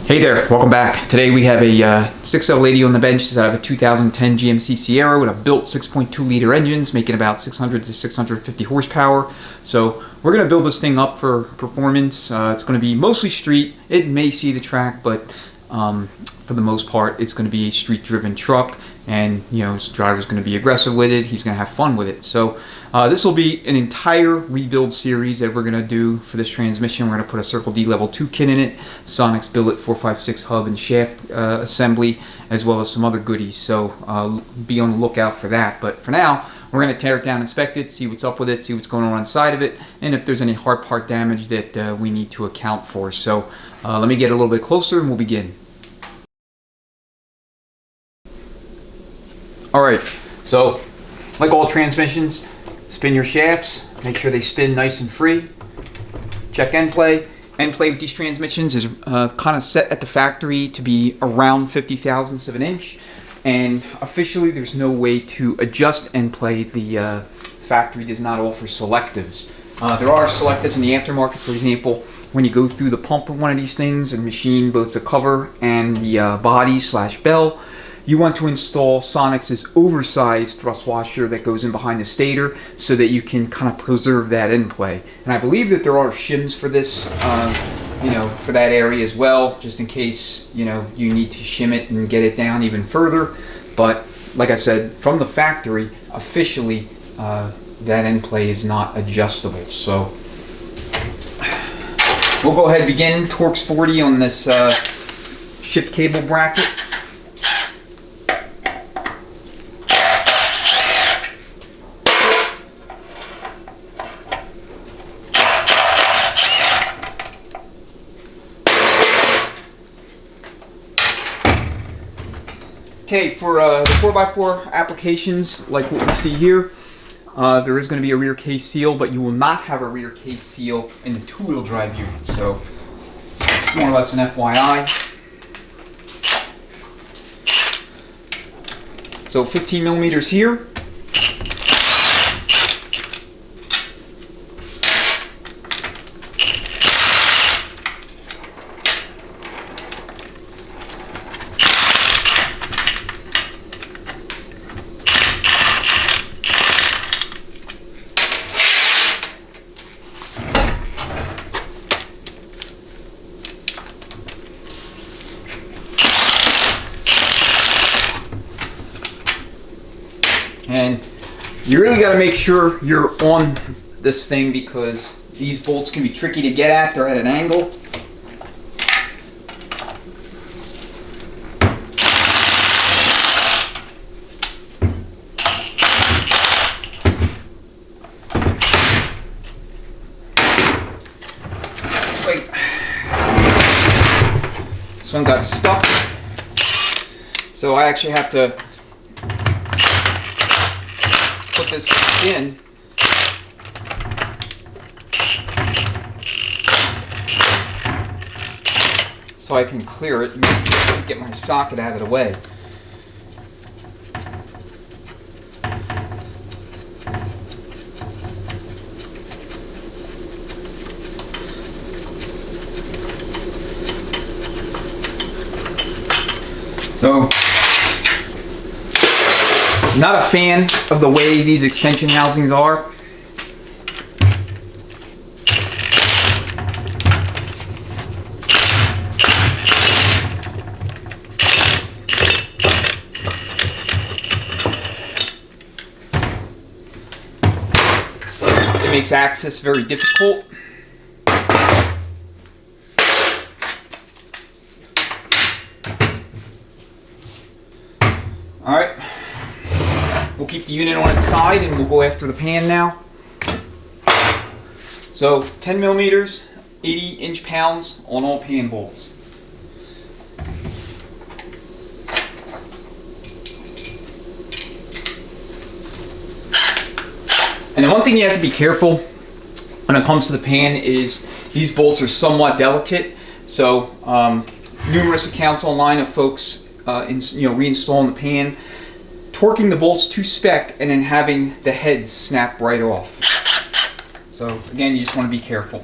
Hey there, welcome back. Today we have a 6L80 on the bench. It's out of a 2010 GMC Sierra with a built 6.2 liter engines, making about 600 to 650 horsepower. So we're going to build this thing up for performance. It's going to be mostly street. It may see the track, but for the most part it's going to be a street driven truck, and his driver's going to be aggressive with it. He's going to have fun with it. So this will be an entire rebuild series that we're going to do for this transmission. We're going to put a Circle D Level 2 kit in it, Sonic's billet 456 hub and shaft assembly, as well as some other goodies. So be on the lookout for that. But for now, we're going to tear it down, inspect it, see what's up with it, see what's going on inside of it, and if there's any hard part damage that we need to account for. So let me get a little bit closer and we'll begin. Alright, so like all transmissions, spin your shafts, make sure they spin nice and free. Check end play. End play with these transmissions is kind of set at the factory to be around 50 thousandths of an inch, and officially there's no way to adjust end play. The factory does not offer selectives. There are selectives in the aftermarket. For example, when you go through the pump of one of these things and machine both the cover and the body / bell, you want to install Sonic's oversized thrust washer that goes in behind the stator so that you can kind of preserve that end play. And I believe that there are shims for this, for that area as well, just in case, you need to shim it and get it down even further. But like I said, from the factory, officially, that end play is not adjustable. So we'll go ahead and begin. Torx 40 on this shift cable bracket. Okay, for the 4x4 applications like what we see here, there is going to be a rear case seal, but you will not have a rear case seal in the two-wheel drive unit. So it's more or less an FYI. So 15 millimeters here. And you really got to make sure you're on this thing because these bolts can be tricky to get at. They're at an angle. It's like this one got stuck, so I actually have to put this in so I can clear it and get my socket out of the way. So not a fan of the way these extension housings are. It makes access very difficult. All right. We'll keep the unit on its side and we'll go after the pan now. So 10 millimeters, 80 inch-pounds on all pan bolts. And the one thing you have to be careful when it comes to the pan is these bolts are somewhat delicate. So numerous accounts online of folks reinstalling the pan, torquing the bolts to spec, and then having the heads snap right off. So again, you just want to be careful.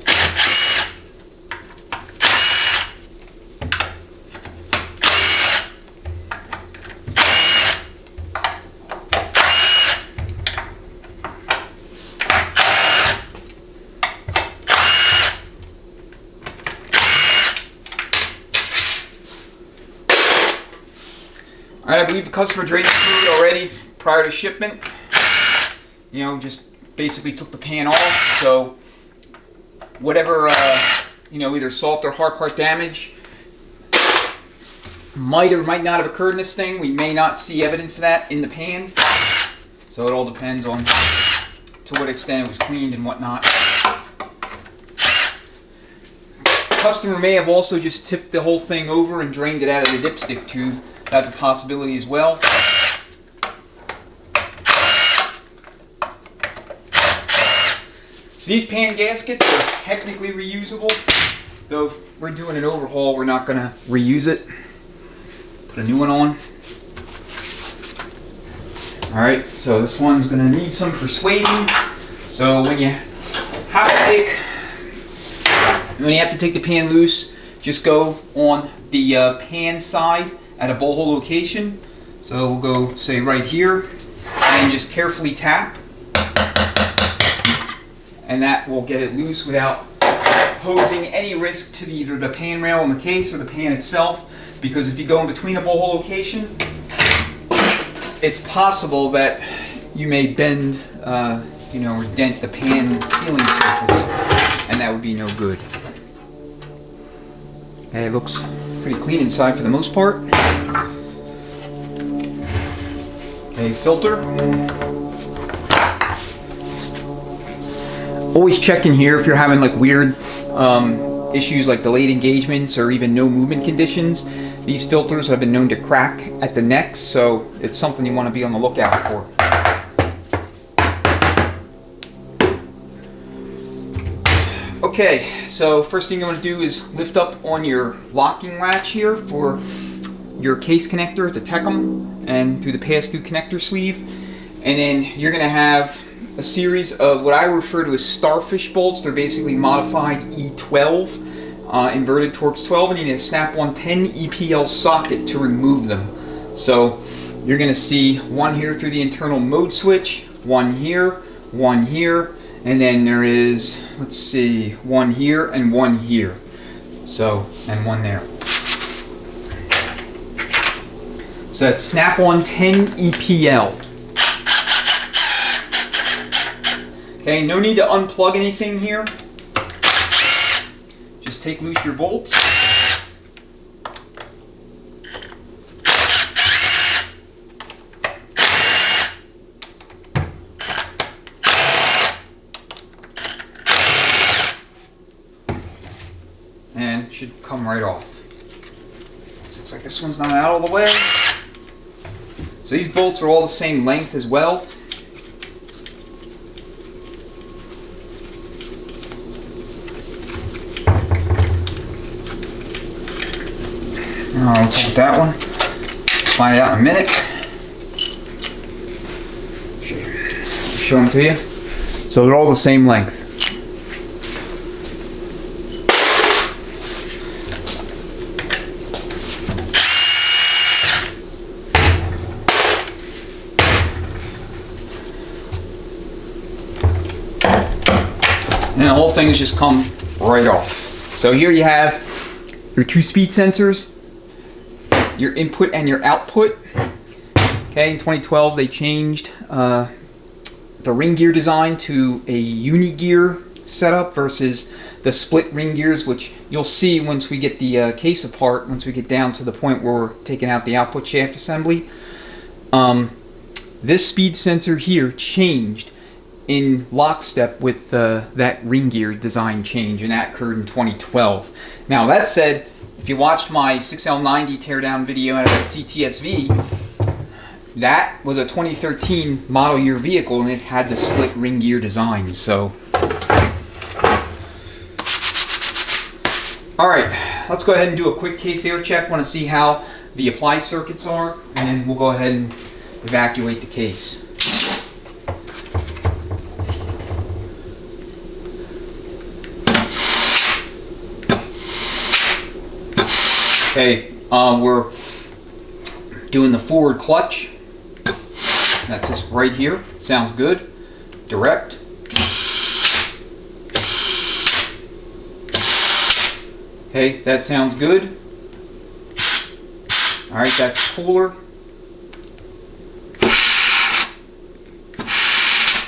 Alright, I believe the customer drained the fluid already prior to shipment. You know, just basically took the pan off, so whatever, you know, either soft or hard part damage might or might not have occurred in this thing. We may not see evidence of that in the pan, so it all depends on to what extent it was cleaned and whatnot. Customer may have also just tipped the whole thing over and drained it out of the dipstick tube. That's a possibility as well. So these pan gaskets are technically reusable, though if we're doing an overhaul, we're not going to reuse it. Put a new one on. Alright, so this one's going to need some persuading. So when you have to take the pan loose, just go on the pan side at a bowl hole location. So we'll go, say, right here, and just carefully tap. And that will get it loose without posing any risk to either the pan rail in the case or the pan itself. Because if you go in between a bowl hole location, it's possible that you may bend, you know, or dent the pan sealing surface, and that would be no good. Okay, it looks pretty clean inside for the most part. Okay, filter. Always check in here if you're having like weird issues like delayed engagements or even no movement conditions. These filters have been known to crack at the necks, so it's something you want to be on the lookout for. Okay, so first thing you want to do is lift up on your locking latch here for your case connector at the Tecum and through the pass-through connector sleeve. And then you're going to have a series of what I refer to as starfish bolts. They're basically modified E12. Inverted Torx 12, and you need a snap-on 10 EPL socket to remove them. So you're going to see one here through the internal mode switch, one here, and then there is, let's see, one here and one here. So, and one there. So that's snap-on 10 EPL. Okay, no need to unplug anything here. Just take loose your bolts. And it should come right off. Looks like this one's not out all the way. So these bolts are all the same length as well. Let's look at that one. Find it out in a minute. Show them to you. So they're all the same length. And the whole thing has just come right off. So here you have your two speed sensors, your input and your output. Okay, in 2012 they changed the ring gear design to a uni-gear setup versus the split ring gears, which you'll see once we get the case apart, once we get down to the point where we're taking out the output shaft assembly. This speed sensor here changed in lockstep with that ring gear design change, and that occurred in 2012. Now that said, if you watched my 6L90 teardown video out of that CTSV, that was a 2013 model year vehicle and it had the split ring gear design. So, alright, let's go ahead and do a quick case air check. Want to see how the apply circuits are, and then we'll go ahead and evacuate the case. Okay, we're doing the forward clutch. That's just right here. Sounds good. Direct. Okay, that sounds good. Alright, that's cooler.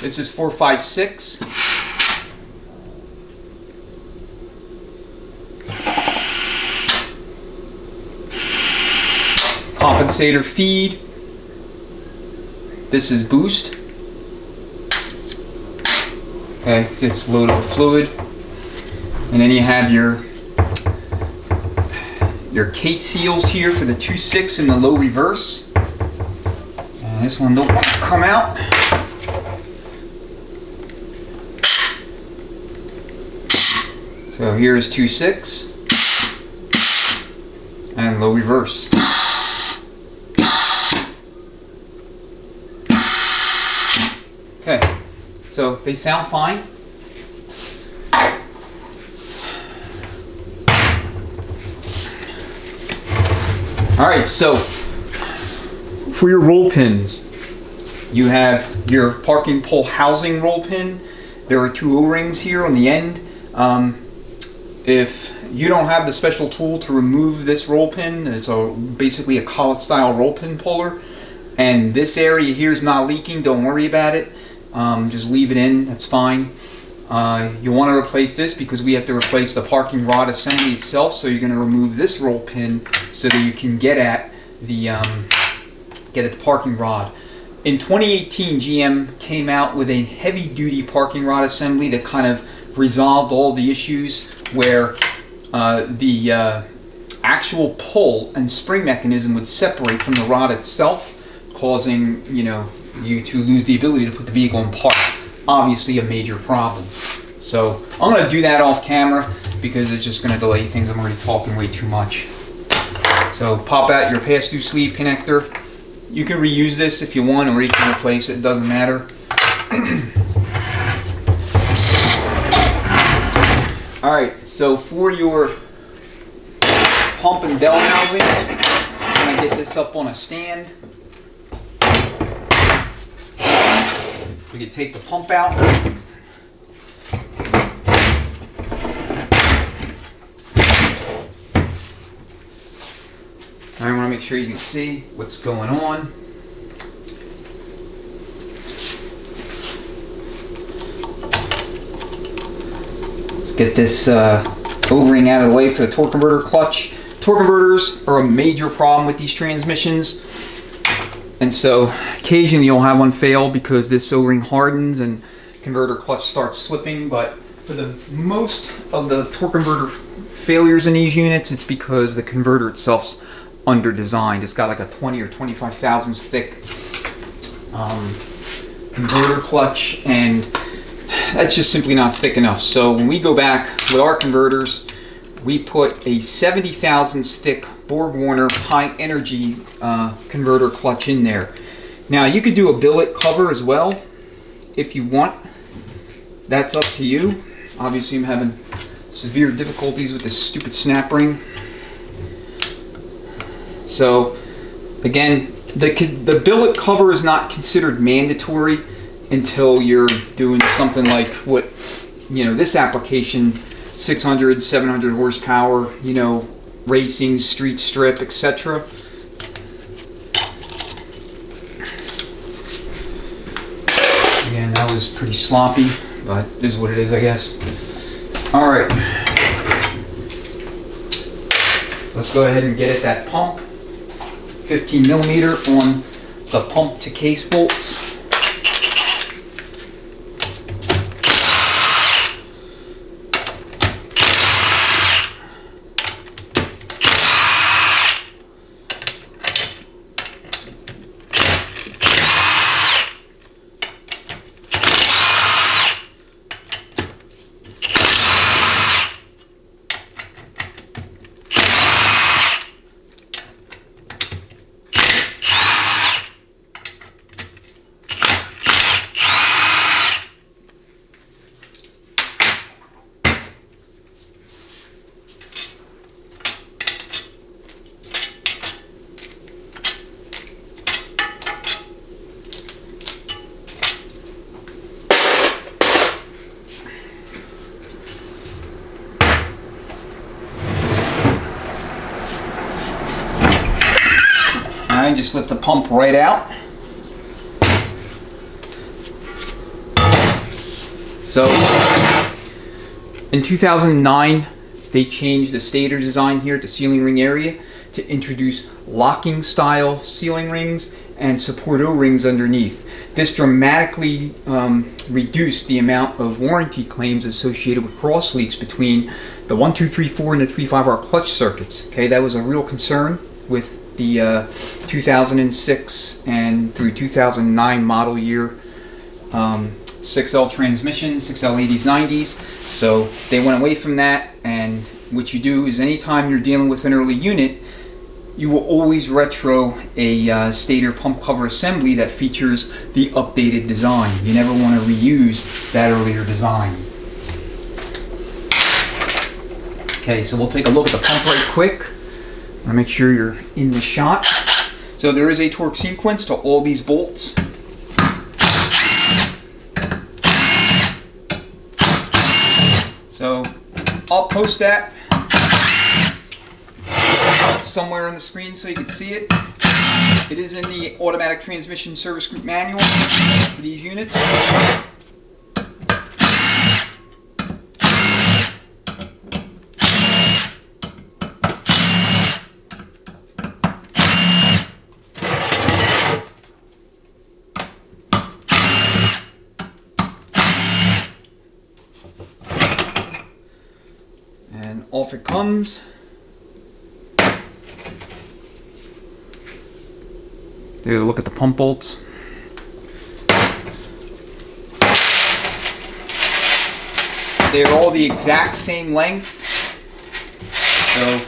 This is 456. Compensator feed. This is boost. Okay, it's loaded with fluid. And then you have your case seals here for the 2.6 and the low reverse. And this one don't want to come out. So here's 2.6 and low reverse. Okay, so they sound fine. Alright, so for your roll pins, you have your parking pole housing roll pin. There are 2 O-rings here on the end. If you don't have the special tool to remove this roll pin, it's basically a collet style roll pin puller, and this area here is not leaking, don't worry about it. Just leave it in, that's fine. You want to replace this because we have to replace the parking rod assembly itself, so you're going to remove this roll pin so that you can get at the parking rod. In 2018, GM came out with a heavy-duty parking rod assembly that kind of resolved all the issues where the actual pull and spring mechanism would separate from the rod itself, causing you to lose the ability to put the vehicle in park. Obviously a major problem. So I'm going to do that off camera because it's just going to delay things. I'm already talking way too much. So pop out your pass-through sleeve connector. You can reuse this if you want, or you can replace it, it doesn't matter. Alright, so for your pump and bell housing, I'm going to get this up on a stand. We can take the pump out. I want to make sure you can see what's going on. Let's get this O-ring out of the way for the torque converter clutch. Torque converters are a major problem with these transmissions. And so occasionally you'll have one fail because this O-ring hardens and converter clutch starts slipping, but for the most of the torque converter failures in these units, it's because the converter itself's under designed. It's got like a 20 or 25 thousandths thick converter clutch, and that's just simply not thick enough. So when we go back with our converters, we put a 70 thousandths thick Borg-Warner high energy converter clutch in there. Now you could do a billet cover as well if you want. That's up to you. Obviously I'm having severe difficulties with this stupid snap ring. So again, the billet cover is not considered mandatory until you're doing something like what, this application, 600, 700 horsepower, racing, street strip, etc. Again, that was pretty sloppy, but this is what it is, I guess. Alright. Let's go ahead and get at that pump. 15 millimeter on the pump to case bolts. Just lift the pump right out. So in 2009, they changed the stator design here to ceiling ring area to introduce locking style ceiling rings and support O-rings underneath. This dramatically reduced the amount of warranty claims associated with cross leaks between the 1, 2, 3, 4 and the 3, 5R clutch circuits. Okay, that was a real concern with the 2006 and through 2009 model year 6L transmissions, 6L 80s, 90s. So they went away from that, and what you do is anytime you're dealing with an early unit, you will always retro a stator pump cover assembly that features the updated design. You never want to reuse that earlier design. Okay, so we'll take a look at the pump right quick. I want to make sure you're in the shot. So there is a torque sequence to all these bolts. So I'll post that somewhere on the screen so you can see it. It is in the automatic transmission service group manual for these units. And off it comes. Take a look at the pump bolts. They're all the exact same length. So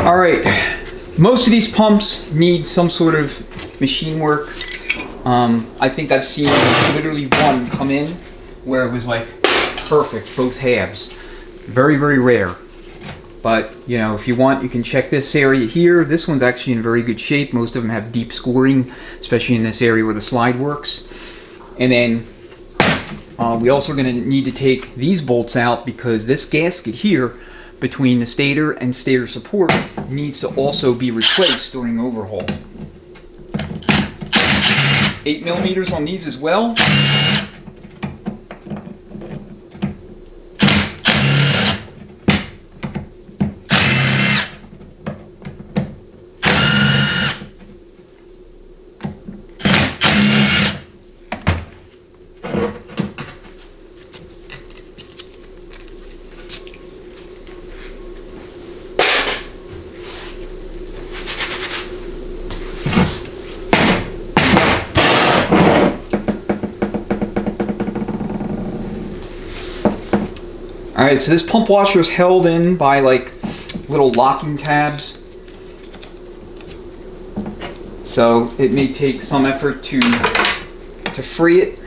all right, most of these pumps need some sort of machine work. I think I've seen literally one come in where it was like perfect, both halves. Very, very rare. But, you know, if you want, you can check this area here. This one's actually in very good shape. Most of them have deep scoring, especially in this area where the slide works. And then we also are going to need to take these bolts out because this gasket here between the stator and stator support needs to also be replaced during overhaul. 8mm on these as well. Alright, so this pump washer is held in by like little locking tabs. So it may take some effort to free it.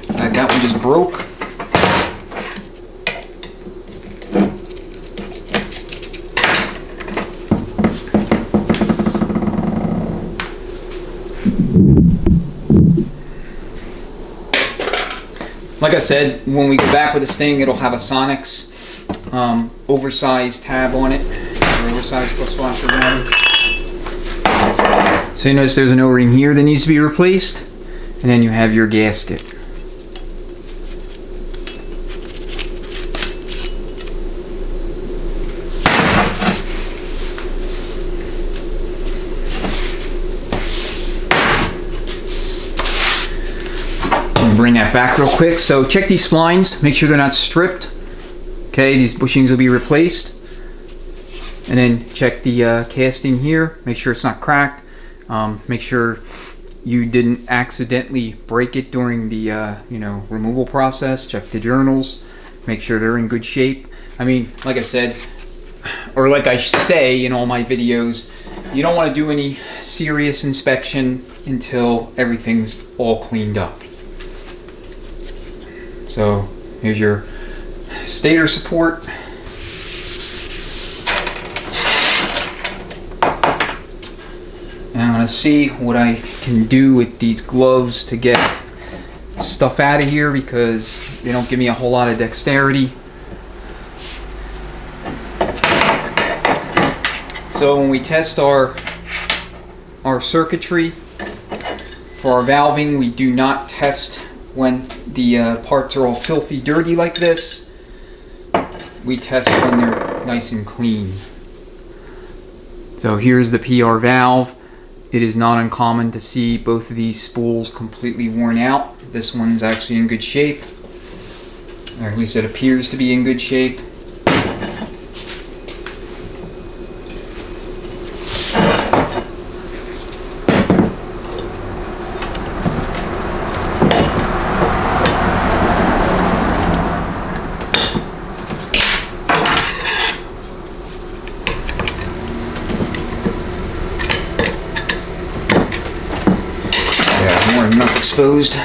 That one just broke. Like I said, when we go back with this thing, it'll have a Sonics oversized tab on it, or oversized plus washer rather. So you notice there's an O-ring here that needs to be replaced, and then you have your gasket. Bring that back real quick. So check these splines, make sure they're not stripped. Okay, these bushings will be replaced. And then check the casting here, make sure it's not cracked. Make sure you didn't accidentally break it during the removal process. Check the journals, make sure they're in good shape. I mean, like I said, or like I say in all my videos, you don't want to do any serious inspection until everything's all cleaned up. So here's your stator support. And I'm going to see what I can do with these gloves to get stuff out of here because they don't give me a whole lot of dexterity. So when we test our circuitry for our valving, we do not test when the parts are all filthy dirty like this. We test when they're nice and clean. So here's the PR valve. It is not uncommon to see both of these spools completely worn out. This one's actually in good shape, or at least it appears to be in good shape. More than enough exposed.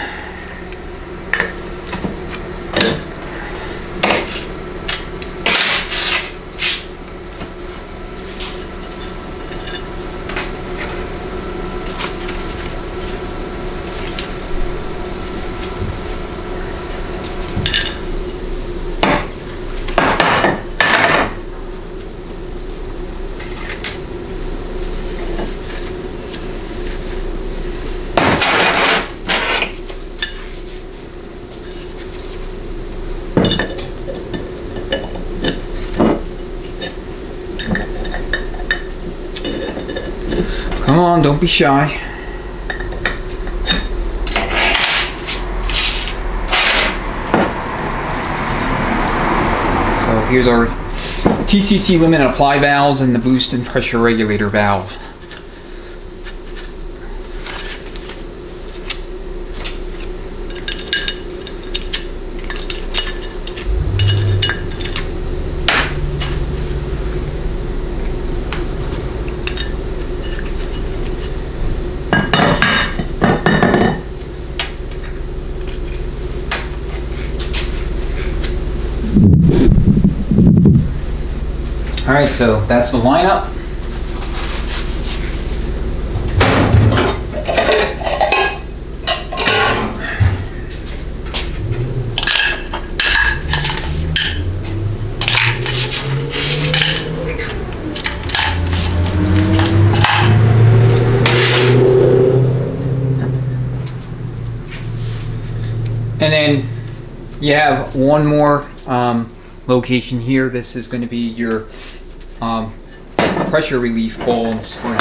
Come on, don't be shy. So here's our TCC limit and apply valves and the boost and pressure regulator valve. Alright, so that's the lineup. And then you have one more location here. This is going to be your pressure relief ball and spring.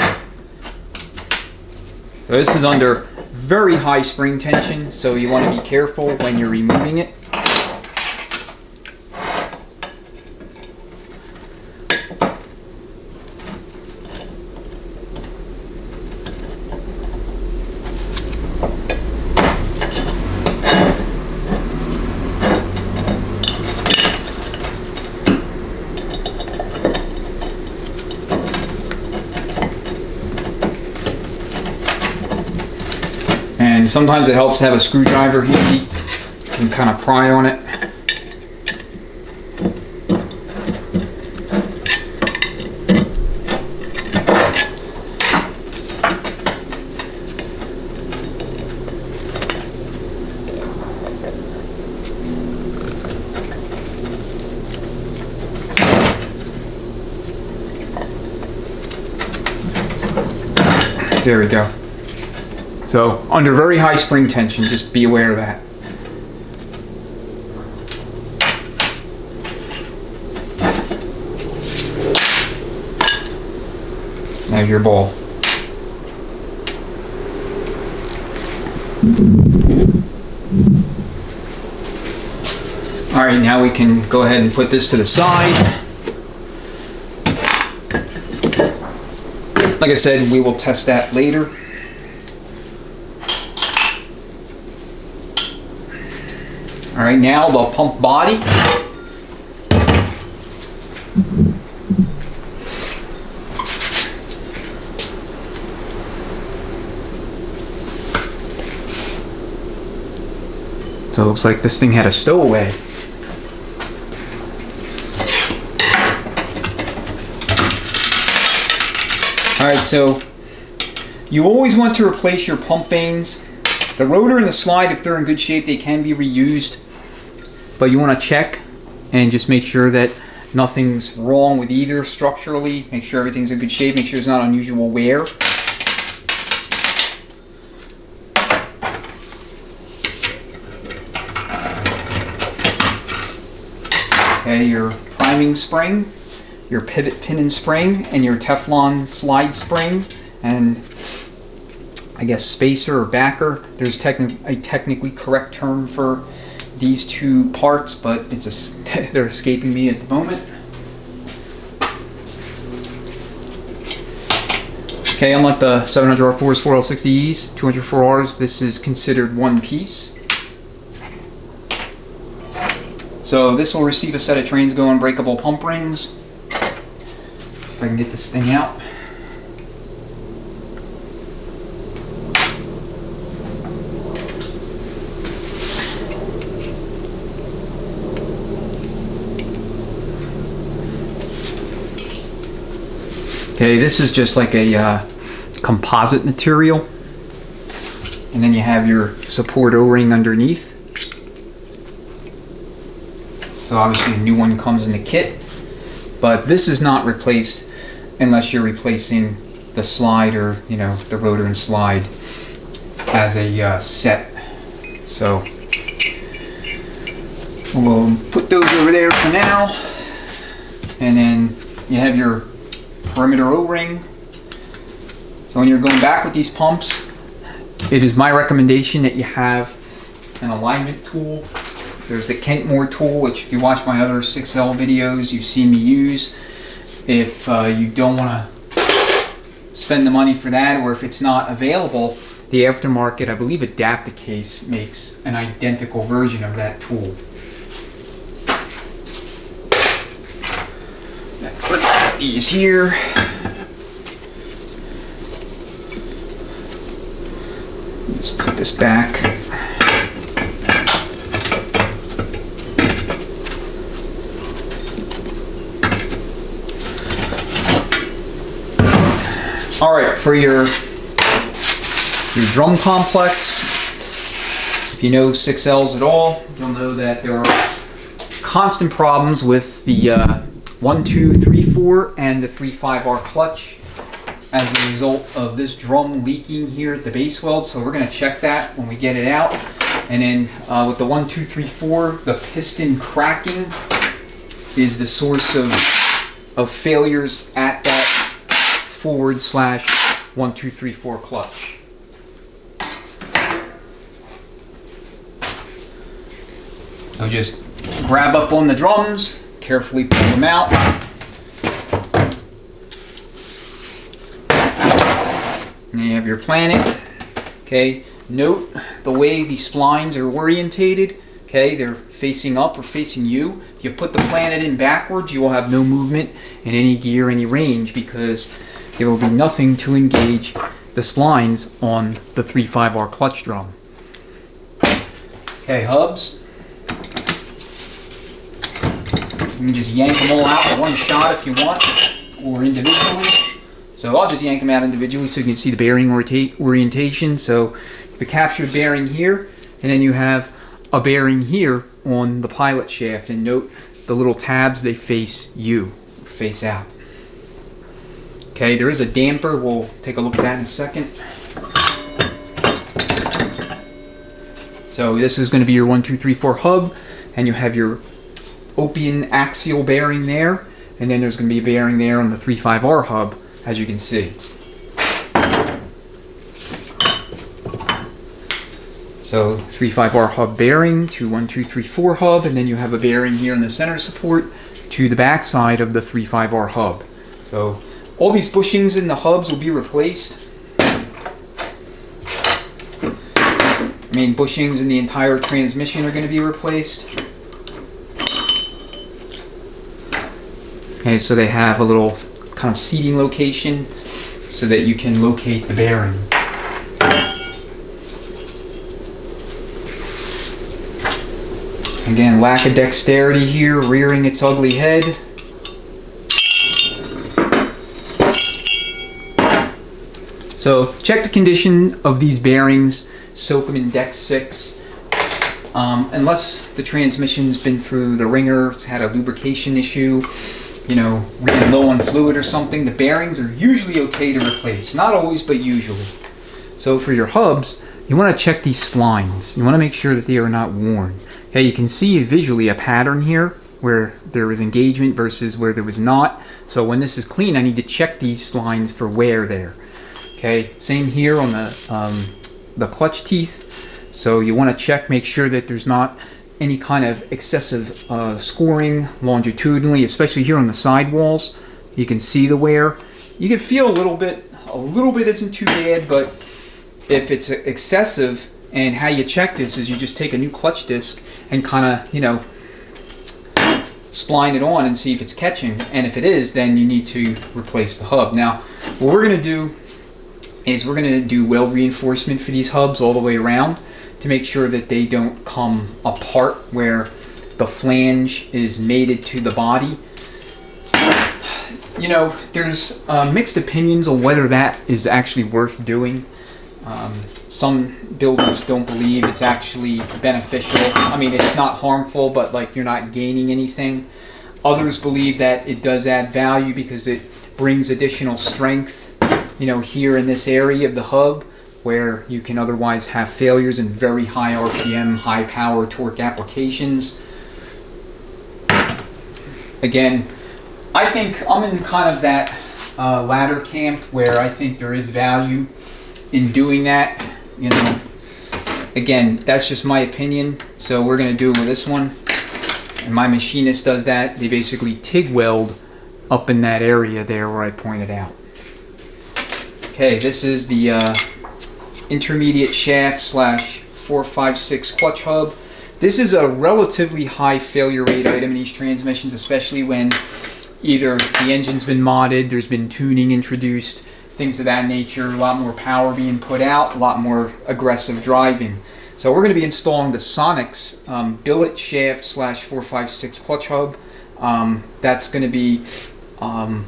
So this is under very high spring tension, so you want to be careful when you're removing it. And sometimes it helps to have a screwdriver handy. You can kind of pry on it. There we go. So under very high spring tension, just be aware of that. There's your ball. All right, now we can go ahead and put this to the side. Like I said, we will test that later. All right, now the pump body. So it looks like this thing had a stowaway. Alright, so you always want to replace your pump vanes. The rotor and the slide, if they're in good shape, they can be reused. But you want to check and just make sure that nothing's wrong with either structurally. Make sure everything's in good shape. Make sure there's not unusual wear. Okay, your priming spring, your pivot pin and spring, and your Teflon slide spring, and I guess spacer or backer. There's a technically correct term for these two parts, but they're escaping me at the moment. Okay, unlike the 700R4s, 4L60Es, 204Rs, this is considered one piece. So this will receive a set of Transgo unbreakable pump rings. See if I can get this thing out. Okay, this is just like a composite material. And then you have your support O-ring underneath. So obviously a new one comes in the kit, but this is not replaced unless you're replacing the slide or, you know, the rotor and slide as a set. So we'll put those over there for now, and then you have your perimeter O-ring. So when you're going back with these pumps, it is my recommendation that you have an alignment tool. There's the Kentmore tool, which if you watch my other 6L videos, you've seen me use. If you don't want to spend the money for that, or if it's not available, the aftermarket, I believe Adaptacase makes an identical version of that tool. Put these here. Just put this back. All right, for your drum complex, if you know 6Ls at all, you'll know that there are constant problems with the 1, 2, 3, 4 and the 3/5R clutch as a result of this drum leaking here at the base weld. So we're going to check that when we get it out. And then with the 1, 2, 3, 4, the piston cracking is the source of failures at that /1, 2, 3, 4 clutch. So just grab up on the drums, carefully pull them out. And you have your Planet. Okay, note the way these splines are orientated. Okay, they're facing up or facing you. If you put the Planet in backwards, you will have no movement in any gear, any range, because there will be nothing to engage the splines on the 3/5R clutch drum. Okay, hubs. You can just yank them all out in one shot if you want, or individually. So I'll just yank them out individually so you can see the bearing orientation. So the captured bearing here, and then you have a bearing here on the pilot shaft. And note the little tabs, they face you, face out. Okay, there is a damper. We'll take a look at that in a second. So this is going to be your 1, 2, 3, 4 hub, and you have your open axial bearing there, and then there's going to be a bearing there on the 3/5R hub, as you can see. So 3/5R hub bearing to 1, 2, 3, 4 hub, and then you have a bearing here in the center support to the back side of the 3/5R hub. So all these bushings in the hubs will be replaced. Main bushings in the entire transmission are going to be replaced. Okay, so they have a little kind of seating location so that you can locate the bearing. Again, lack of dexterity here, rearing its ugly head. So check the condition of these bearings, soak them in Dex 6, Unless the transmission's been through the ringer, it's had a lubrication issue, you know, ran low on fluid or something, the bearings are usually okay to replace. Not always, but usually. So for your hubs, you want to check these splines. You want to make sure that they are not worn. Okay, you can see visually a pattern here where there was engagement versus where there was not. So when this is clean, I need to check these splines for wear there. Okay, same here on the clutch teeth. So you want to check, make sure that there's not any kind of excessive scoring longitudinally, especially here on the sidewalls. You can see the wear. You can feel a little bit isn't too bad, but if it's excessive, and how you check this is you just take a new clutch disc and kind of, you know, spline it on and see if it's catching, and if it is, then you need to replace the hub. Now, what we're going to do is we're going to do weld reinforcement for these hubs all the way around to make sure that they don't come apart where the flange is mated to the body. You know, there's mixed opinions on whether that is actually worth doing. Some builders don't believe it's actually beneficial. I mean, it's not harmful, but like you're not gaining anything. Others believe that it does add value because it brings additional strength, you know, here in this area of the hub where you can otherwise have failures in very high RPM, high power torque applications. Again, I think I'm in kind of that latter camp where I think there is value in doing that. You know, again, that's just my opinion. So we're going to do it with this one. And my machinist does that. They basically TIG weld up in that area there where I pointed out. Okay, this is the intermediate shaft slash 456 clutch hub. This is a relatively high failure rate item in these transmissions, especially when either the engine's been modded, there's been tuning introduced, things of that nature, a lot more power being put out, a lot more aggressive driving. So we're going to be installing the Sonics billet shaft slash 456 clutch hub. That's going to be, I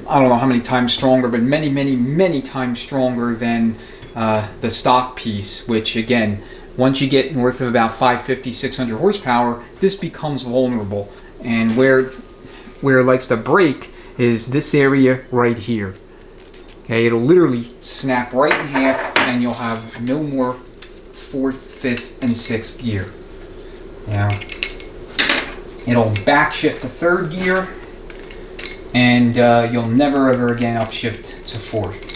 don't know how many times stronger, but many, many, many times stronger than the stock piece, which again, once you get north of about 550, 600 horsepower, this becomes vulnerable. And where it likes to break is this area right here. Okay, it'll literally snap right in half and you'll have no more 4th, 5th, and 6th gear. Now, it'll back shift to 3rd gear and you'll never ever again upshift to 4th.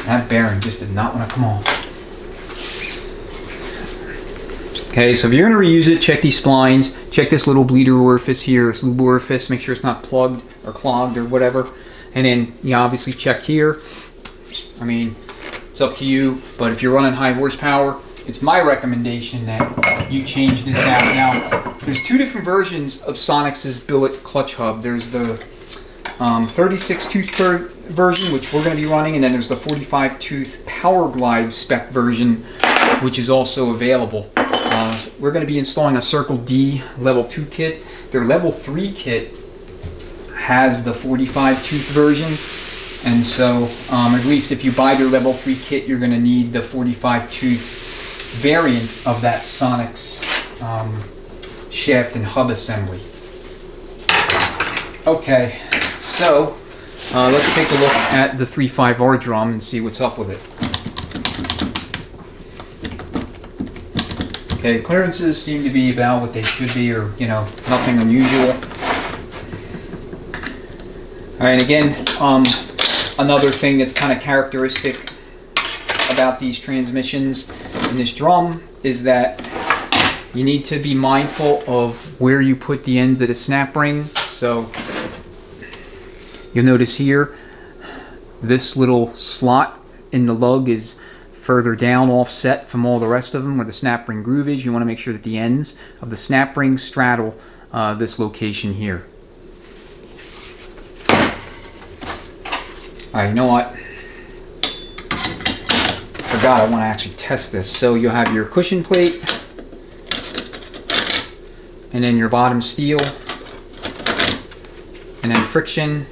That bearing just did not want to come off. Okay, so if you're going to reuse it, check these splines, check this little bleeder orifice here, this lube orifice, make sure it's not plugged or clogged or whatever. And then you obviously check here. I mean, it's up to you, but if you're running high horsepower, it's my recommendation that you change this out. Now, there's two different versions of Sonics' billet clutch hub. There's the 36 tooth version, which we're going to be running, and then there's the 45 tooth Power Glide spec version, which is also available. We're going to be installing a Circle D level 2 kit. Their level 3 kit has the 45 tooth version, and so at least if you buy their level 3 kit, you're going to need the 45 tooth variant of that Sonics shaft and hub assembly. Okay, so let's take a look at the 3.5R drum and see what's up with it. Okay, clearances seem to be about what they should be, or, you know, nothing unusual. Alright, again, another thing that's kind of characteristic about these transmissions in this drum is that you need to be mindful of where you put the ends of the snap ring. So you'll notice here, this little slot in the lug is further down, offset from all the rest of them where the snap ring groove is. You want to make sure that the ends of the snap ring straddle this location here. Alright, you know what? Forgot I want to actually test this. So you'll have your cushion plate, and then your bottom steel, and then friction,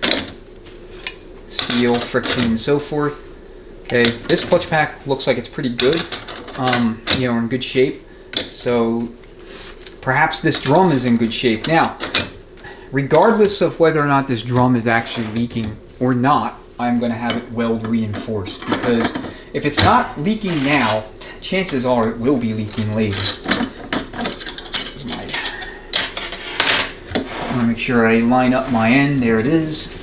steel, friction, and so forth. Okay, this clutch pack looks like it's pretty good, you know, in good shape. So perhaps this drum is in good shape. Now, regardless of whether or not this drum is actually leaking or not, I'm going to have it weld reinforced, because if it's not leaking now, chances are it will be leaking later. I want to make sure I line up my end. There it is.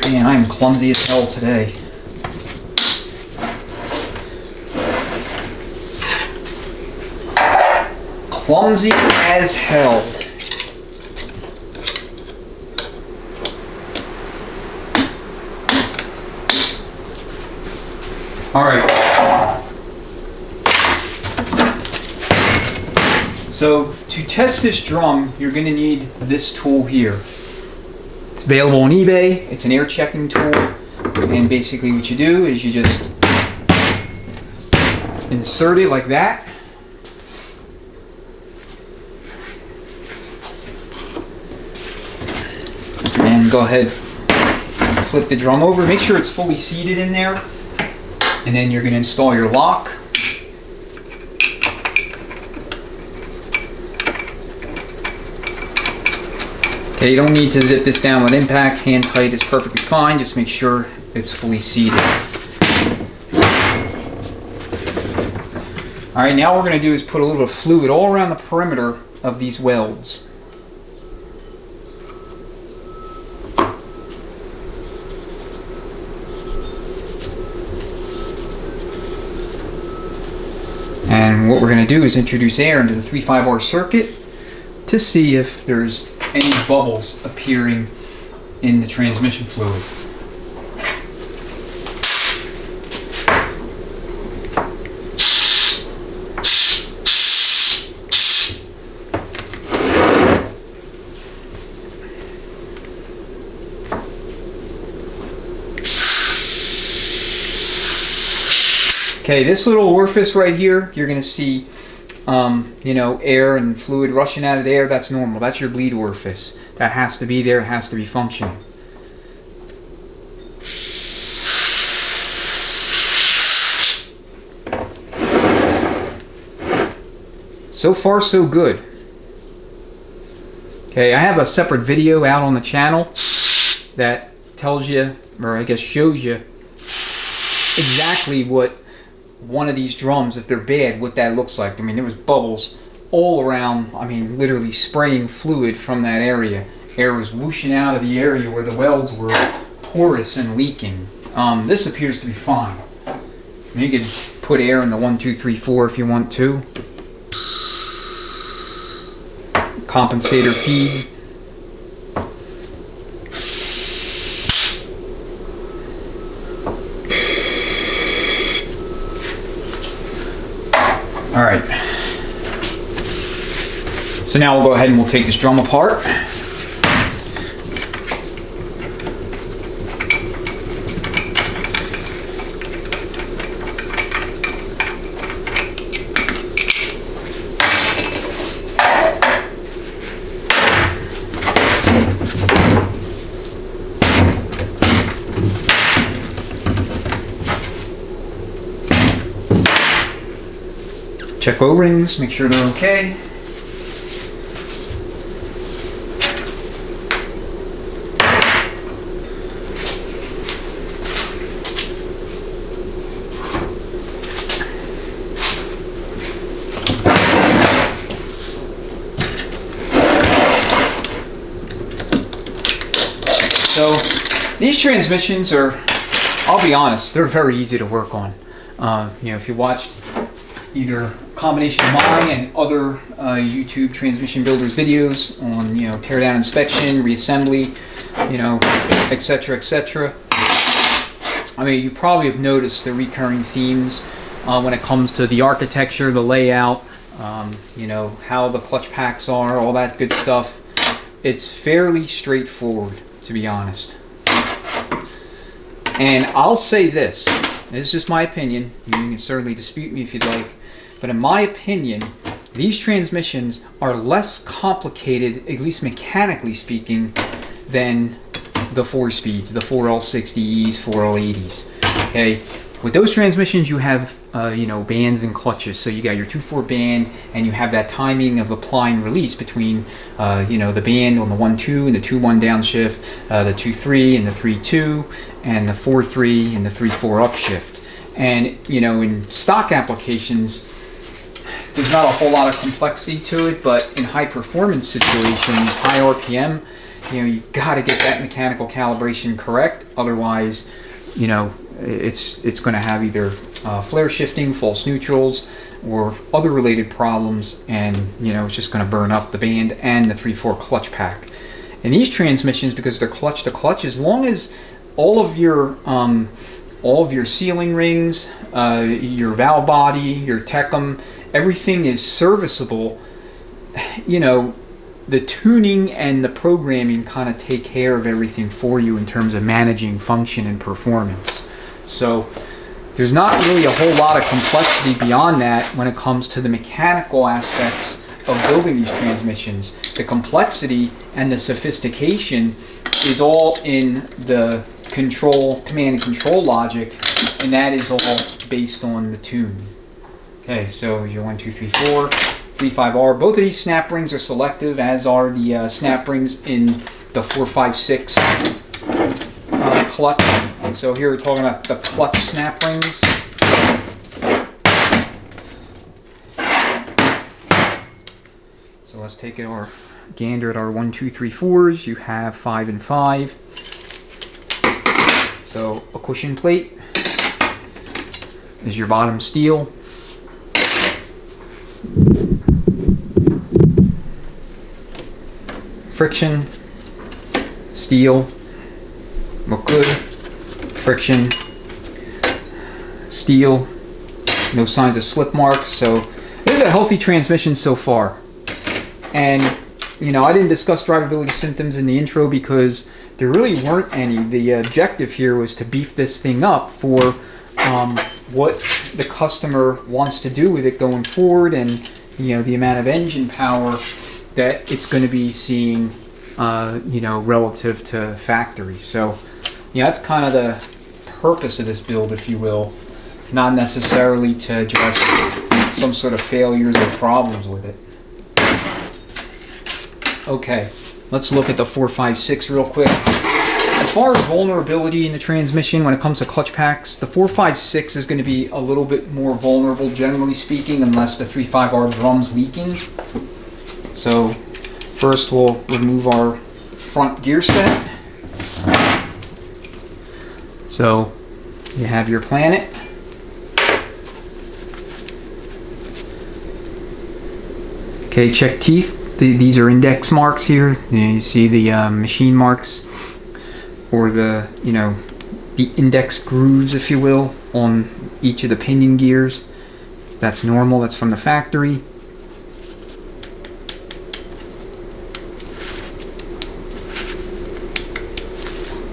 Man, I am clumsy as hell today. Clumsy as hell. All right. So to test this drum, you're going to need this tool here. It's available on eBay. It's an air checking tool, and basically what you do is you just insert it like that. And go ahead, flip the drum over. Make sure it's fully seated in there. And then you're going to install your lock. Okay, you don't need to zip this down with impact. Hand tight is perfectly fine. Just make sure it's fully seated. Alright, now what we're going to do is put a little bit of fluid all around the perimeter of these welds. And what we're going to do is introduce air into the 3.5R circuit to see if there's any bubbles appearing in the transmission fluid. Okay, this little orifice right here, you're going to see you know, air and fluid rushing out of there. That's normal. That's your bleed orifice. That has to be there. It has to be functioning. So far, so good. Okay, I have a separate video out on the channel that tells you, or I guess shows you, exactly what one of these drums, if they're bad, what that looks like. I mean, there was bubbles all around. I mean, literally spraying fluid from that area. Air was whooshing out of the area where the welds were porous and leaking. This appears to be fine. You could put air in the 1, 2, 3, 4 if you want to. Compensator feed. All right, so now we'll go ahead and we'll take this drum apart. Check O-rings, make sure they're okay. So these transmissions are, I'll be honest, they're very easy to work on. You know, if you watched either a combination of mine and other YouTube transmission builders videos on, you know, teardown inspection, reassembly, you know, etc., etc. I mean, you probably have noticed the recurring themes when it comes to the architecture, the layout, you know, how the clutch packs are, all that good stuff. It's fairly straightforward, to be honest. And I'll say this is just my opinion. You can certainly dispute me if you'd like. But in my opinion, these transmissions are less complicated, at least mechanically speaking, than the 4-speeds, the 4L60Es, 4L80s. Okay, with those transmissions you have bands and clutches. So you got your 2/4 band, and you have that timing of apply and release between the band on the 1/2 and the 2/1 downshift, the 2/3 and the 3/2, and the 4/3 and the 3/4 upshift. And in stock applications, there's not a whole lot of complexity to it, but in high performance situations, high RPM, you got to get that mechanical calibration correct. Otherwise, it's going to have either flare shifting, false neutrals, or other related problems, and it's just going to burn up the band and the 3/4 clutch pack. And these transmissions, because they're clutch to clutch, as long as all of your sealing rings, your valve body, your Tecum, everything is serviceable, the tuning and the programming kind of take care of everything for you in terms of managing function and performance. So there's not really a whole lot of complexity beyond that when it comes to the mechanical aspects of building these transmissions. The complexity and the sophistication is all in the command and control logic, and that is all based on the tune. Okay, so your 1, 2, 3, 4, 3, 5R. Both of these snap rings are selective, as are the snap rings in the 4, 5, 6 clutch. So here we're talking about the clutch snap rings. So let's take our gander at our 1, 2, 3, 4s. You have 5 and 5. So a cushion plate is your bottom steel. Friction, steel, look good. Friction, steel, no signs of slip marks. So this is a healthy transmission so far. And I didn't discuss drivability symptoms in the intro because there really weren't any. The objective here was to beef this thing up for what the customer wants to do with it going forward, and the amount of engine power that it's going to be seeing relative to factory. So that's kind of the purpose of this build, if you will, not necessarily to address some sort of failures or problems with it. Okay, let's look at the 4, 5, 6 real quick. As far as vulnerability in the transmission when it comes to clutch packs, the 4, 5, 6 is going to be a little bit more vulnerable, generally speaking, unless the 3, 5R drum's leaking. So first we'll remove our front gear set. So you have your Planet. Okay, check teeth. These are index marks here. You see the machine marks, or the index grooves, if you will, on each of the pinion gears. That's normal. That's from the factory.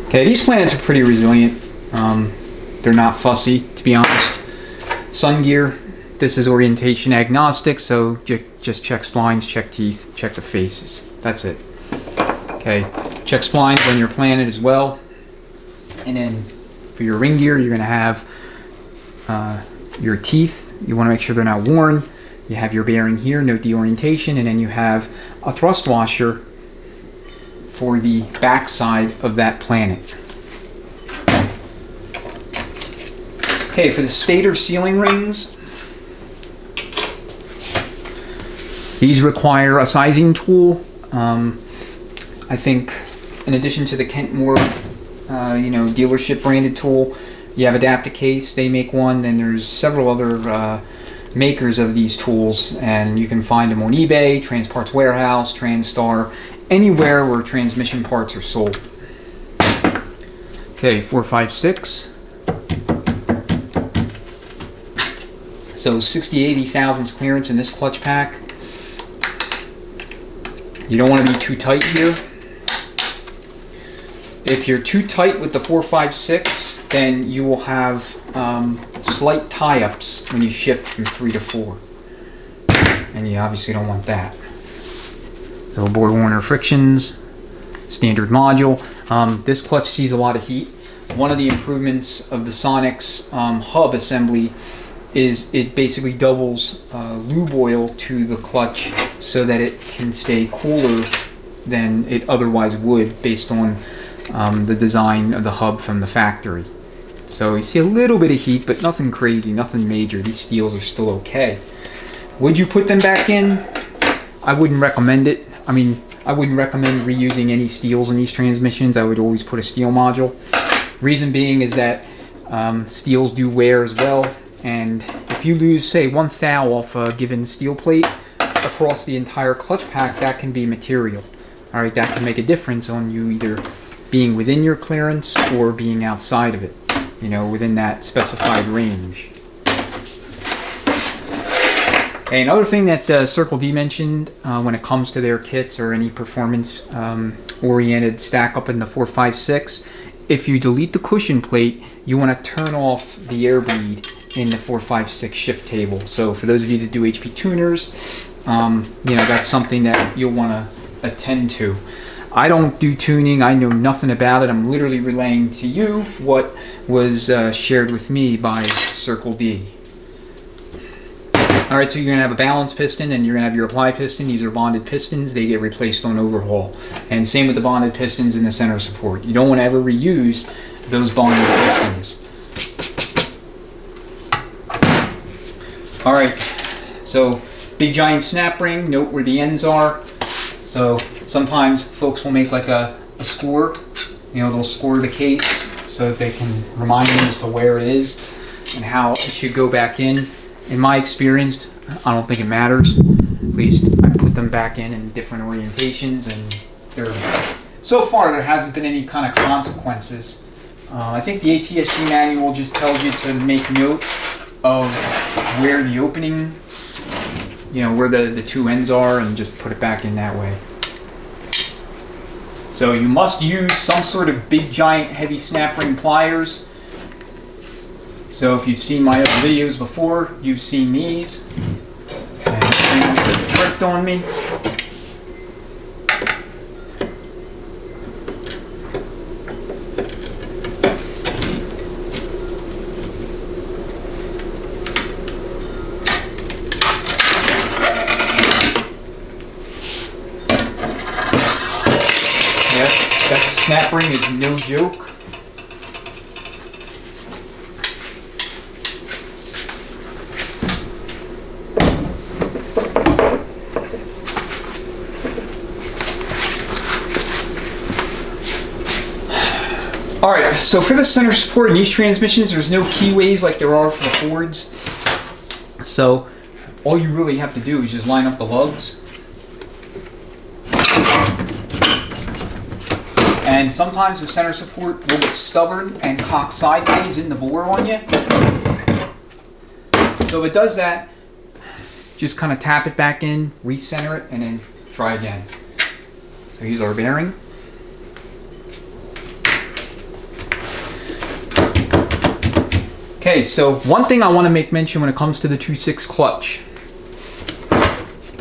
Okay, these Planets are pretty resilient. They're not fussy, to be honest. Sun gear. This is orientation agnostic, so just check splines, check teeth, check the faces. That's it. Okay, check splines on your Planet as well. And then for your ring gear, you're going to have your teeth. You want to make sure they're not worn. You have your bearing here, note the orientation, and then you have a thrust washer for the back side of that Planet. Okay, for the stator sealing rings, these require a sizing tool. I think in addition to the Kentmore dealership branded tool, you have Adaptacase, they make one. Then there's several other makers of these tools, and you can find them on eBay, Transparts Warehouse, TransStar, anywhere where transmission parts are sold. Okay, 4, 5, 6. So 60-80 thousandths clearance in this clutch pack. You don't want to be too tight here. If you're too tight with the 4, 5, 6, then you will have slight tie-ups when you shift from 3 to 4. and you obviously don't want that. So Borg-Warner frictions, standard module. This clutch sees a lot of heat. One of the improvements of the Sonic's hub assembly is it basically doubles lube oil to the clutch so that it can stay cooler than it otherwise would based on the design of the hub from the factory. So you see a little bit of heat, but nothing crazy, nothing major. These steels are still okay. Would you put them back in? I wouldn't recommend it. I mean, I wouldn't recommend reusing any steels in these transmissions. I would always put a steel module. Reason being is that steels do wear as well, and if you lose, say, one thou off a given steel plate across the entire clutch pack, that can be material. All right, that can make a difference on you either being within your clearance or being outside of it, you know, within that specified range. Okay, another thing that Circle D mentioned when it comes to their kits or any performance oriented stack up in the 456, if you delete the cushion plate, you want to turn off the air bleed in the 456 shift table. So for those of you that do HP tuners, you know, that's something that you'll want to attend to. I don't do tuning. I know nothing about it. I'm literally relaying to you what was shared with me by Circle D. Alright, so you're going to have a balance piston and you're going to have your apply piston. These are bonded pistons. They get replaced on overhaul. And same with the bonded pistons in the center support. You don't want to ever reuse those bonded pistons. Alright, so big giant snap ring. Note where the ends are. So sometimes folks will make like a score. You know, they'll score the case so that they can remind them as to where it is and how it should go back in. In my experience, I don't think it matters. At least I put them back in different orientations, and so far there hasn't been any kind of consequences. I think the ATSG manual just tells you to make note of where the opening, you know, where the two ends are, and just put it back in that way. So you must use some sort of big giant heavy snap ring pliers. So if you've seen my other videos before, you've seen these. And this thing was tripped on me. Yeah, that snap ring is no joke. Alright, so for the center support in these transmissions, there's no keyways like there are for the Fords. So all you really have to do is just line up the lugs. And sometimes the center support will get stubborn and cock sideways in the bore on you. So if it does that, just kind of tap it back in, recenter it, and then try again. So here's our bearing. Okay, so one thing I want to make mention when it comes to the 2.6 clutch.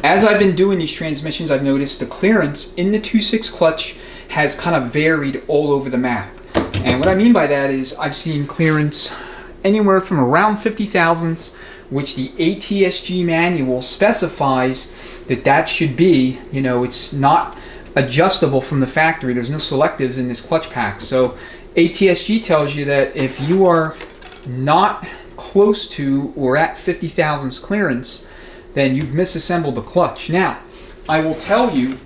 As I've been doing these transmissions, I've noticed the clearance in the 2.6 clutch has kind of varied all over the map. And what I mean by that is I've seen clearance anywhere from around 50 thousandths, which the ATSG manual specifies that should be, you know, it's not adjustable from the factory. There's no selectives in this clutch pack. So ATSG tells you that if you are not close to or at 50 thousandths clearance, then you've misassembled the clutch. Now, I will tell you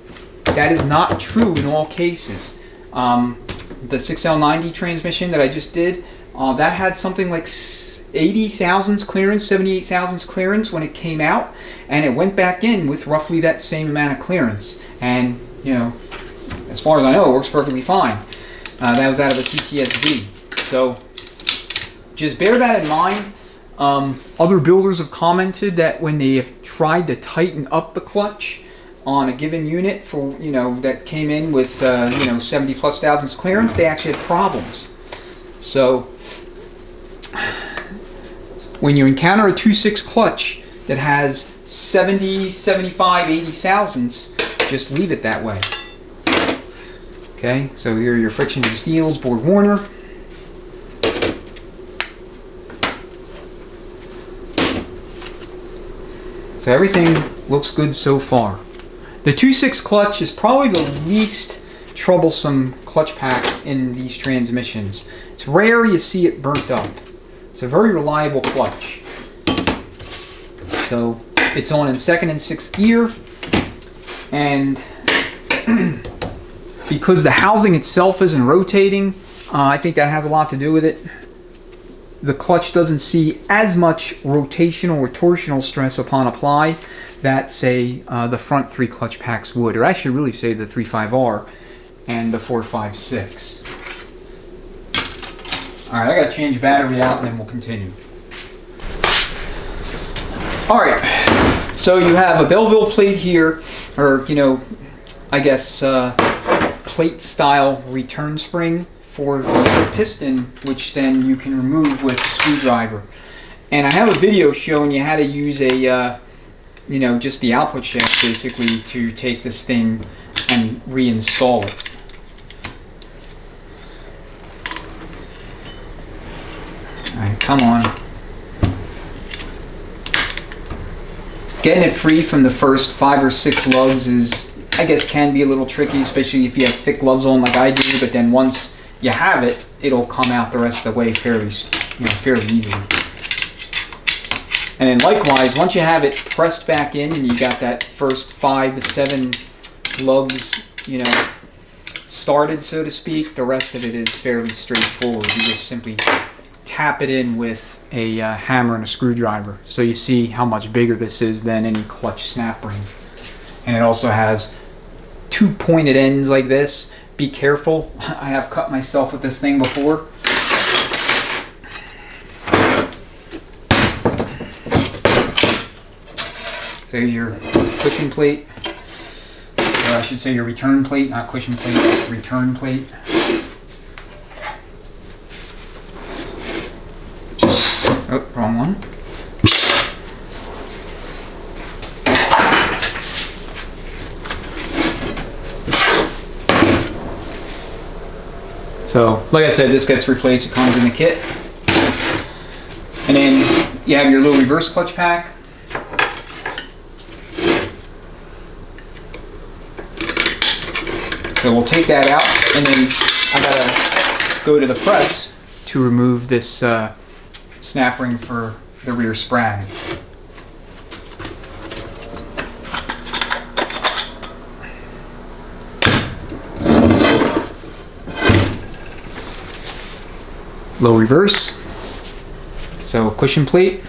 that is not true in all cases. The 6L90 transmission that I just did, that had something like 80 thousandths clearance, 78 thousandths clearance when it came out, and it went back in with roughly that same amount of clearance. And, you know, as far as I know, it works perfectly fine. That was out of a CTSV. So just bear that in mind. Other builders have commented that when they have tried to tighten up the clutch on a given unit for, you know, that came in with, you know, 70 plus thousandths clearance, they actually had problems. So when you encounter a 2.6 clutch that has 70, 75, 80 thousandths, just leave it that way. Okay, so here are your frictions and steels, Borg Warner. So everything looks good so far. The 2.6 clutch is probably the least troublesome clutch pack in these transmissions. It's rare you see it burnt up. It's a very reliable clutch. So it's on in second and sixth gear, and because the housing itself isn't rotating, I think that has a lot to do with it. The clutch doesn't see as much rotational or torsional stress upon apply that, say, the front three clutch packs would, or I should really say the 3.5R and the 4.5.6. Alright, I gotta change the battery out and then we'll continue. Alright, so you have a Belleville plate here, or, you know, I guess plate style return spring for the piston, which then you can remove with a screwdriver. And I have a video showing you how to use a, you know, just the output shaft basically to take this thing and reinstall it. Alright, come on. Getting it free from the first 5 or 6 lugs is, I guess, can be a little tricky, especially if you have thick gloves on like I do, but then once you have it, it'll come out the rest of the way fairly easily. And then likewise, once you have it pressed back in and you got that first 5 to 7 lugs, you know, started, so to speak, the rest of it is fairly straightforward. You just simply tap it in with a hammer and a screwdriver. So you see how much bigger this is than any clutch snap ring. And it also has 2 pointed ends like this. Be careful. I have cut myself with this thing before. So here's your cushion plate. Or I should say your return plate, not cushion plate, return plate. Oh, wrong one. So, like I said, this gets replaced. It comes in the kit. And then you have your little reverse clutch pack. So we'll take that out, and then I gotta go to the press to remove this snap ring for the rear sprag. Low reverse, so cushion plate,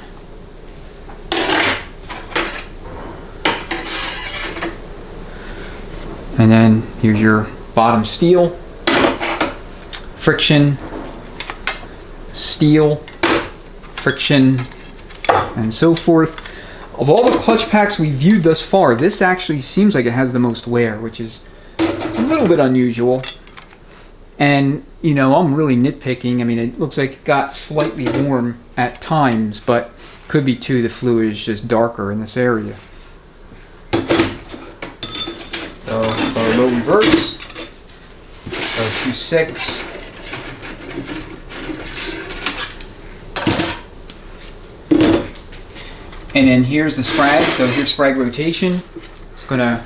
and then here's your bottom steel, friction, steel, friction, and so forth. Of all the clutch packs we viewed thus far, this actually seems like it has the most wear, which is a little bit unusual. And, you know, I'm really nitpicking. I mean, it looks like it got slightly warm at times, but could be too, the fluid is just darker in this area. So it's our low reverse. So 2.6. And then here's the sprag. So here's sprag rotation. It's going to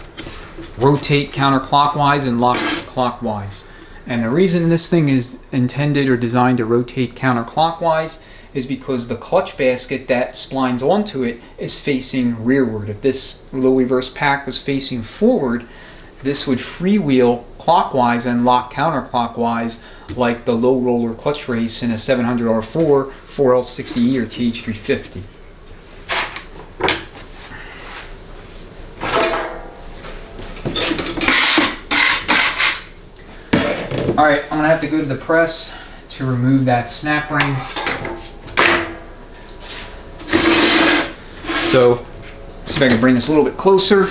rotate counterclockwise and lock clockwise. And the reason this thing is intended or designed to rotate counterclockwise is because the clutch basket that splines onto it is facing rearward. If this low reverse pack was facing forward, this would freewheel clockwise and lock counterclockwise like the low roller clutch race in a 700R4, 4L60E, or TH350. Alright, I'm going to have to go to the press to remove that snap ring. So, see if I can bring this a little bit closer.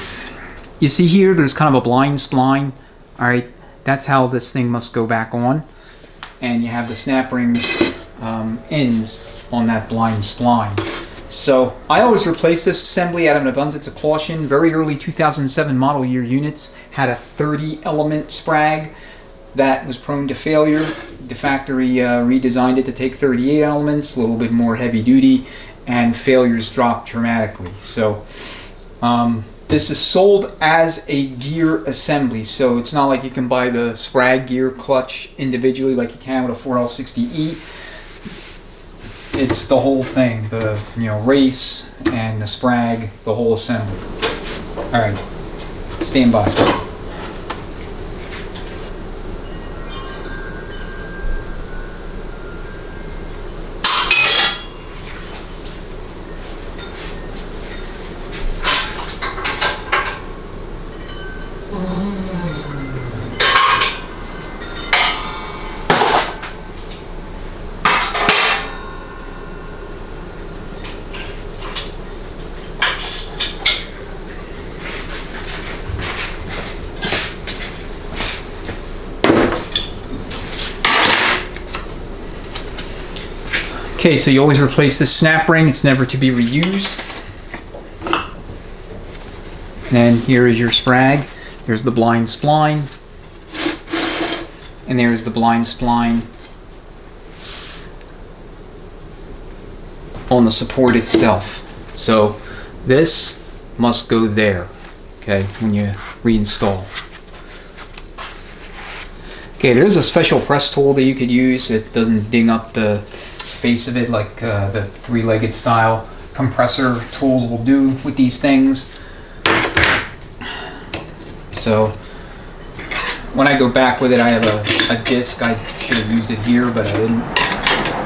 You see here, there's kind of a blind spline. Alright, that's how this thing must go back on. And you have the snap rings ends on that blind spline. So I always replace this assembly out of an abundance of caution. Very early 2007 model year units had a 30 element sprag that was prone to failure. The factory redesigned it to take 38 elements, a little bit more heavy duty, and failures dropped dramatically. So this is sold as a gear assembly, so it's not like you can buy the sprag gear clutch individually like you can with a 4L60E. It's the whole thing, the race and the sprag, the whole assembly. All right, stand by. Okay, so you always replace this snap ring. It's never to be reused. And then here is your sprag. There's the blind spline. And there's the blind spline on the support itself. So this must go there, okay, when you reinstall. Okay, there's a special press tool that you could use. It doesn't ding up the face of it like the three-legged style compressor tools will do with these things. So when I go back with it, I have a disc. I should have used it here, but I didn't.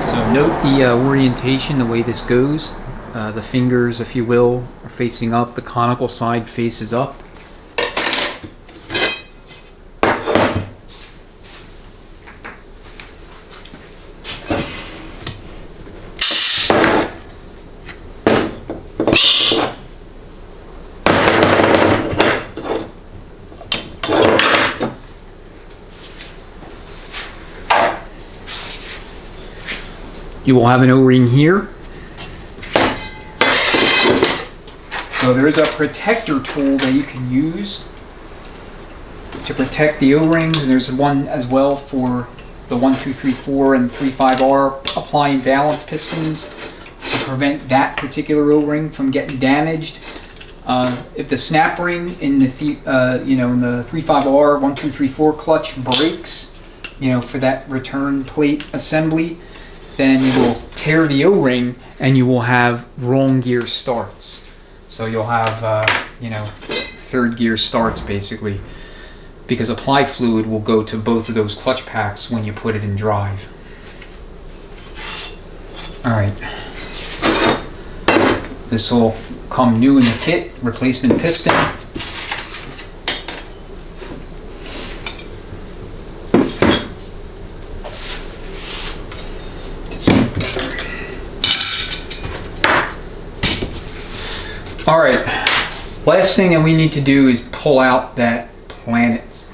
So note the orientation, the way this goes. The fingers, if you will, are facing up. The conical side faces up. You will have an O-ring here. So there's a protector tool that you can use to protect the O-rings, and there's one as well for the 1, 2, 3, 4 and 3, 5R applying valence pistons to prevent that particular O-ring from getting damaged. If the snap ring in the in the 3, 5R 1, 2, 3, 4 clutch breaks, for that return plate assembly, then you will tear the O-ring and you will have wrong gear starts. So you'll have, third gear starts basically, because apply fluid will go to both of those clutch packs when you put it in drive. All right. This will come new in the kit, replacement piston. All right, last thing that we need to do is pull out that Planet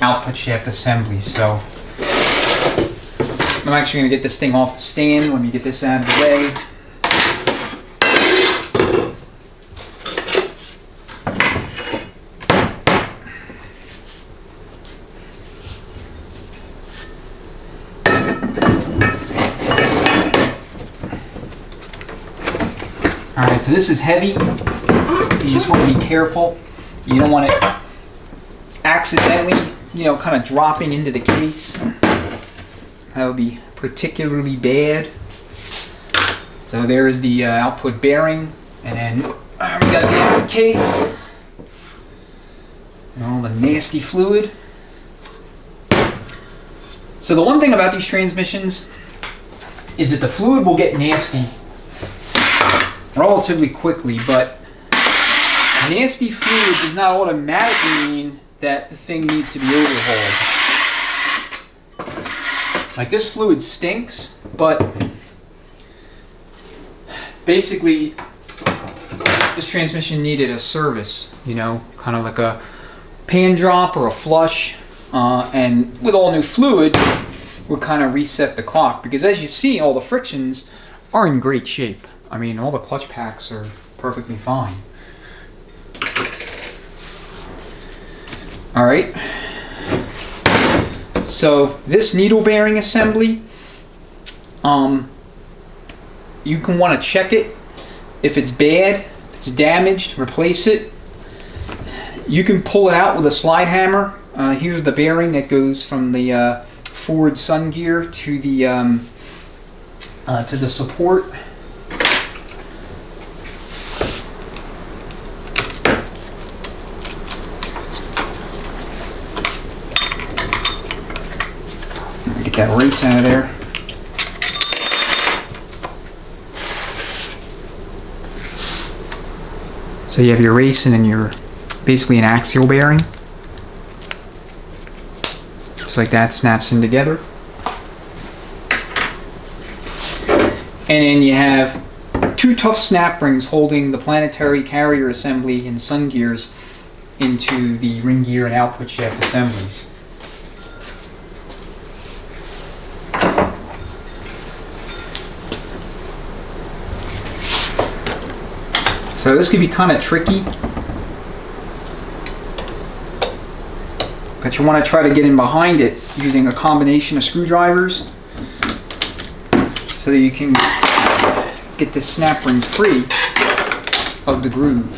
output shaft assembly. So I'm actually going to get this thing off the stand. Let me get this out of the way. Alright, so this is heavy. You just want to be careful. You don't want it accidentally, kind of dropping into the case. That would be particularly bad. So there's the output bearing, and then we got the output case and all the nasty fluid. So the one thing about these transmissions is that the fluid will get nasty relatively quickly, but nasty fluid does not automatically mean that the thing needs to be overhauled. Like, this fluid stinks, but basically this transmission needed a service, kind of like a pan drop or a flush, and with all new fluid would kind of reset the clock, because as you see, all the frictions are in great shape. I mean, all the clutch packs are perfectly fine. All right. So this needle bearing assembly, you can want to check it. If it's bad, if it's damaged, replace it. You can pull it out with a slide hammer. Here's the bearing that goes from the forward sun gear to the support. Get that race out of there. So you have your race and then your basically an axial bearing. Just like that, snaps in together. And then you have two tough snap rings holding the Planetary carrier assembly and sun gears into the ring gear and output shaft assemblies. So this could be kind of tricky, but you want to try to get in behind it using a combination of screwdrivers so that you can get the snap ring free of the groove.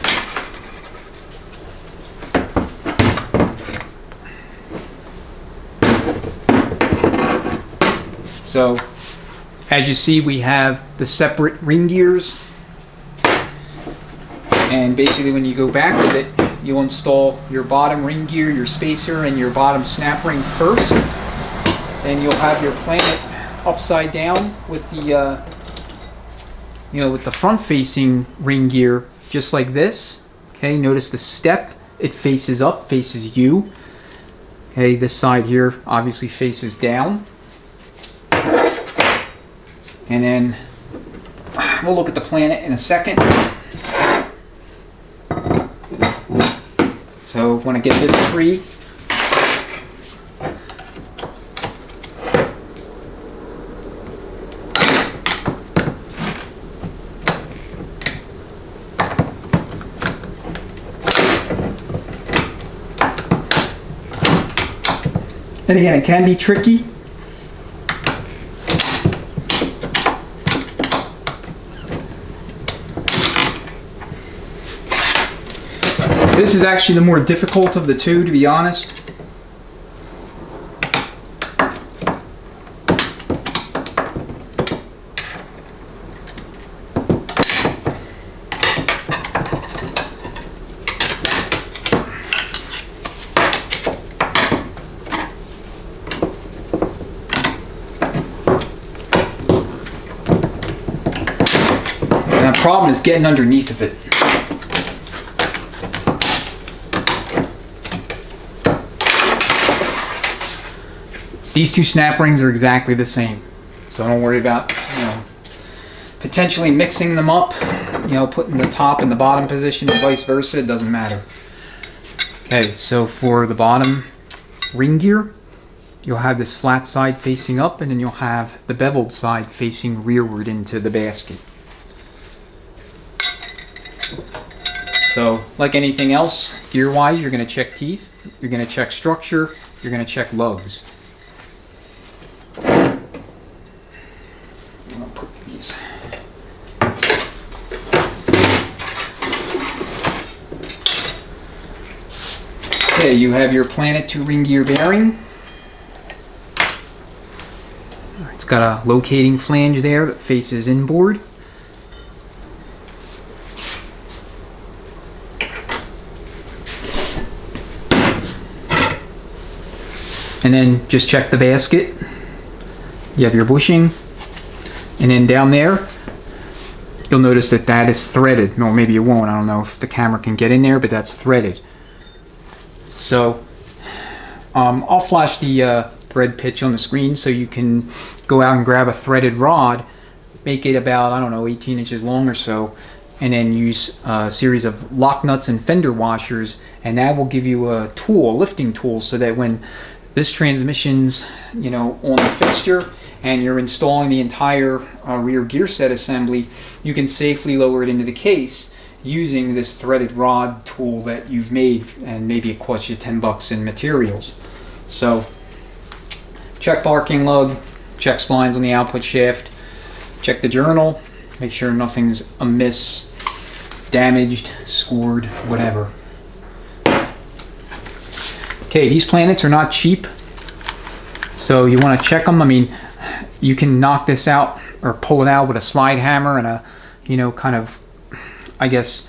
So as you see, we have the separate ring gears. And basically when you go back with it, you'll install your bottom ring gear, your spacer, and your bottom snap ring first. Then you'll have your Planet upside down with the with the front facing ring gear just like this. Okay, notice the step, it faces up, faces you. Okay, this side here obviously faces down. And then we'll look at the Planet in a second. So want to get this free. And again, it can be tricky. This is actually the more difficult of the two, to be honest. And the problem is getting underneath of it. These two snap rings are exactly the same, so don't worry about potentially mixing them up, putting the top and the bottom position and vice versa. It doesn't matter. Okay, so for the bottom ring gear, you'll have this flat side facing up, and then you'll have the beveled side facing rearward into the basket. So like anything else, gear wise, you're going to check teeth, you're going to check structure, you're going to check lugs. I'll put these. Okay, you have your Planet 2 ring gear bearing. It's got a locating flange there that faces inboard. And then just check the basket. You have your bushing, and then down there you'll notice that that is threaded. No, maybe it won't, I don't know if the camera can get in there, but that's threaded. So I'll flash the thread pitch on the screen so you can go out and grab a threaded rod, make it about, I don't know, 18 inches long or so, and then use a series of lock nuts and fender washers, and that will give you a tool, a lifting tool, so that when this transmission's on the fixture and you're installing the entire rear gear set assembly, you can safely lower it into the case using this threaded rod tool that you've made, and maybe it costs you 10 bucks in materials. So check barking lug, check splines on the output shaft, check the journal, make sure nothing's amiss, damaged, scored, whatever. Okay, these planets are not cheap, so you want to check them. I mean, you can knock this out or pull it out with a slide hammer and a, you know, kind of, I guess,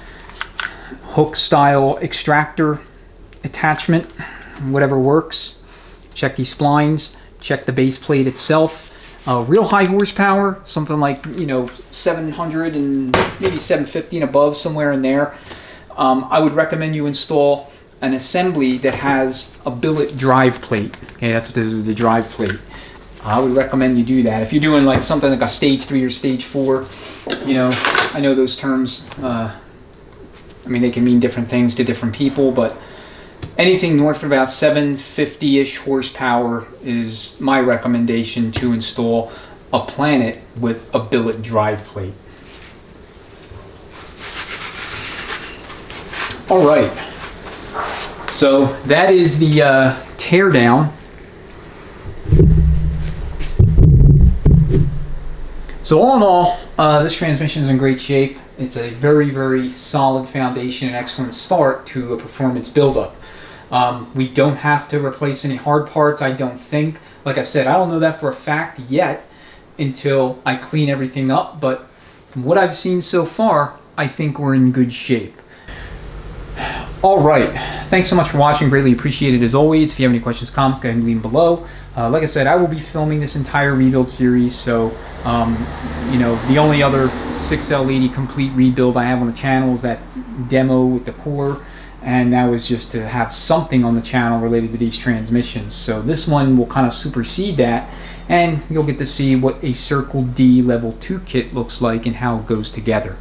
hook style extractor attachment, whatever works. Check these splines, check the base plate itself. Real high horsepower, something like, you know, 700 and maybe 750 and above, somewhere in there. I would recommend you install an assembly that has a billet drive plate. Okay, that's what this is, the drive plate. I would recommend you do that. If you're doing like something like a stage 3 or stage 4, you know, I know those terms, I mean, they can mean different things to different people, but anything north of about 750-ish horsepower is my recommendation to install a Planet with a billet drive plate. All right, so that is the teardown. So all in all, this transmission is in great shape. It's a very, very solid foundation and excellent start to a performance buildup. We don't have to replace any hard parts, I don't think. Like I said, I don't know that for a fact yet until I clean everything up, but from what I've seen so far, I think we're in good shape. All right, thanks so much for watching, greatly appreciated as always. If you have any questions, comments, go ahead and leave them below. Like I said, I will be filming this entire rebuild series, so you know, the only other 6L80 complete rebuild I have on the channel is that demo with the core, and that was just to have something on the channel related to these transmissions. So this one will kind of supersede that, and you'll get to see what a Circle D Level 2 kit looks like and how it goes together.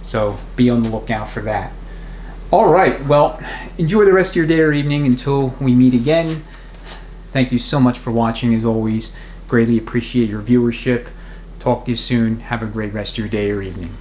So be on the lookout for that. All right, well, enjoy the rest of your day or evening until we meet again. Thank you so much for watching as always. Greatly appreciate your viewership. Talk to you soon. Have a great rest of your day or evening.